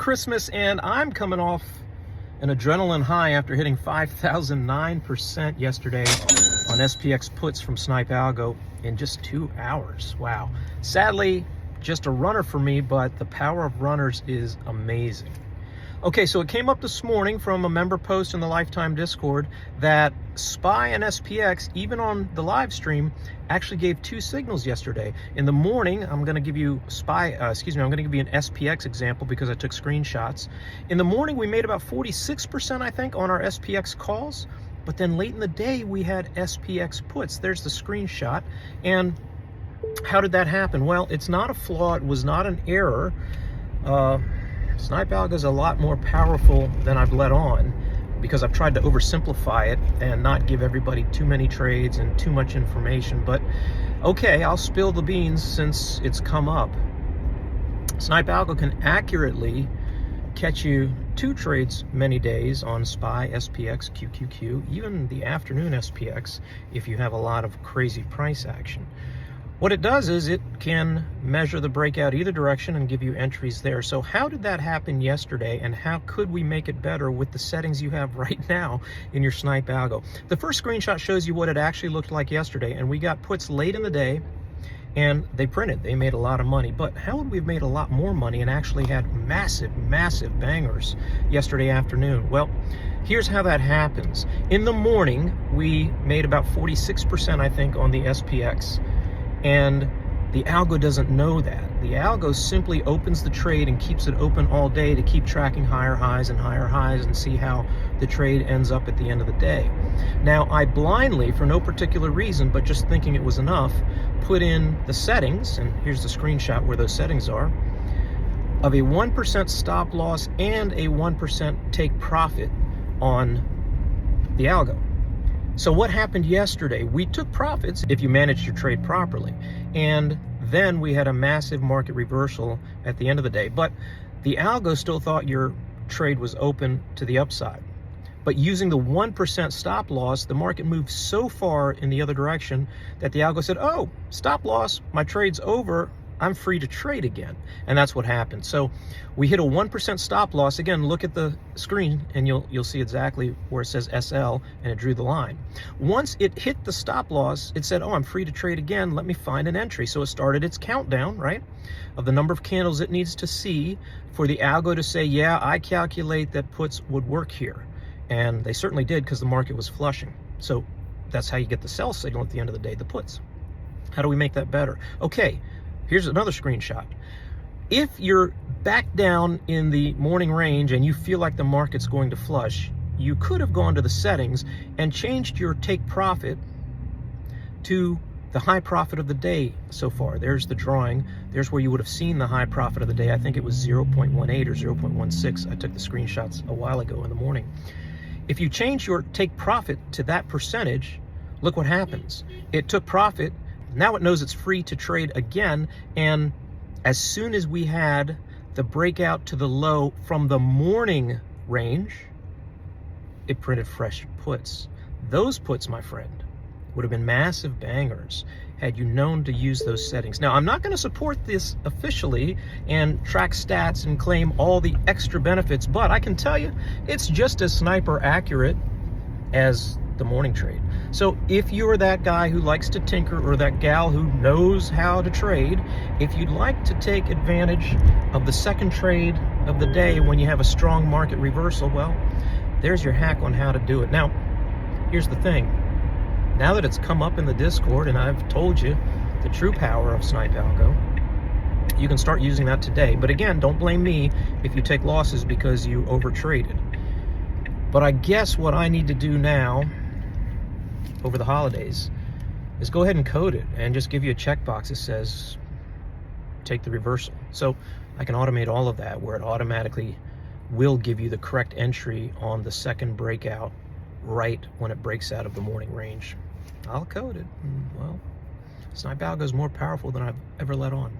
Christmas, and I'm coming off an adrenaline high after hitting 5,009% yesterday on SPX puts from Snipe Algo in just 2 hours. Wow. Sadly, just a runner for me, but the power of runners is amazing. Okay, so it came up this morning from a member post in the Lifetime Discord that SPY and SPX, even on the live stream, actually gave 2 signals yesterday. In the morning, I'm going to give you I'm going to give you an SPX example because I took screenshots. In the morning, we made about 46%, I think, on our SPX calls. But then late in the day, we had SPX puts. There's the screenshot. And how did that happen? Well, it's not a flaw. It was not an error. Snipe Algo is a lot more powerful than I've let on because I've tried to oversimplify it and not give everybody too many trades and too much information. But okay, I'll spill the beans since it's come up. Snipe Algo can accurately catch you 2 trades many days on SPY, SPX, QQQ, even the afternoon SPX if you have a lot of crazy price action. What it does is it can measure the breakout either direction and give you entries there. So how did that happen yesterday, and how could we make it better with the settings you have right now in your Snipe Algo? The first screenshot shows you what it actually looked like yesterday, and we got puts late in the day, and they printed. They made a lot of money. But how would we have made a lot more money and actually had massive, massive bangers yesterday afternoon? Well, here's how that happens. In the morning, we made about 46%, I think, on the SPX. And the algo doesn't know that. The algo simply opens the trade and keeps it open all day to keep tracking higher highs and see how the trade ends up at the end of the day. Now, I blindly, for no particular reason, but just thinking it was enough, put in the settings, and here's the screenshot where those settings are, of a 1% stop loss and a 1% take profit on the algo. So what happened yesterday? We took profits if you managed your trade properly. And then we had a massive market reversal at the end of the day. But the algo still thought your trade was open to the upside. But using the 1% stop loss, the market moved so far in the other direction that the algo said, oh, stop loss, my trade's over, I'm free to trade again. And that's what happened. So we hit a 1% stop loss. Again, look at the screen and you'll see exactly where it says SL, and it drew the line. Once it hit the stop loss, it said, oh, I'm free to trade again. Let me find an entry. So it started its countdown, right, of the number of candles it needs to see for the algo to say, yeah, I calculate that puts would work here. And they certainly did because the market was flushing. So that's how you get the sell signal at the end of the day, the puts. How do we make that better? Okay. Here's another screenshot. If you're back down in the morning range and you feel like the market's going to flush, you could have gone to the settings and changed your take profit to the high profit of the day so far. There's the drawing. There's where you would have seen the high profit of the day. I think it was 0.18 or 0.16. I took the screenshots a while ago in the morning. If you change your take profit to that percentage, look what happens. It took profit. Now it knows it's free to trade again, and as soon as we had the breakout to the low from the morning range, it printed fresh puts. Those puts, my friend, would have been massive bangers had you known to use those settings. Now, I'm not going to support this officially and track stats and claim all the extra benefits, but I can tell you it's just as sniper accurate as the morning trade. So if you're that guy who likes to tinker or that gal who knows how to trade, if you'd like to take advantage of the second trade of the day when you have a strong market reversal, well, there's your hack on how to do it. Now, here's the thing. Now that it's come up in the Discord and I've told you the true power of Snipe Algo, you can start using that today. But again, don't blame me if you take losses because you overtraded. But I guess what I need to do now over the holidays is go ahead and code it and just give you a checkbox that says take the reversal. So I can automate all of that where it automatically will give you the correct entry on the second breakout right when it breaks out of the morning range. I'll code it. Well, Snipe Algo is more powerful than I've ever let on.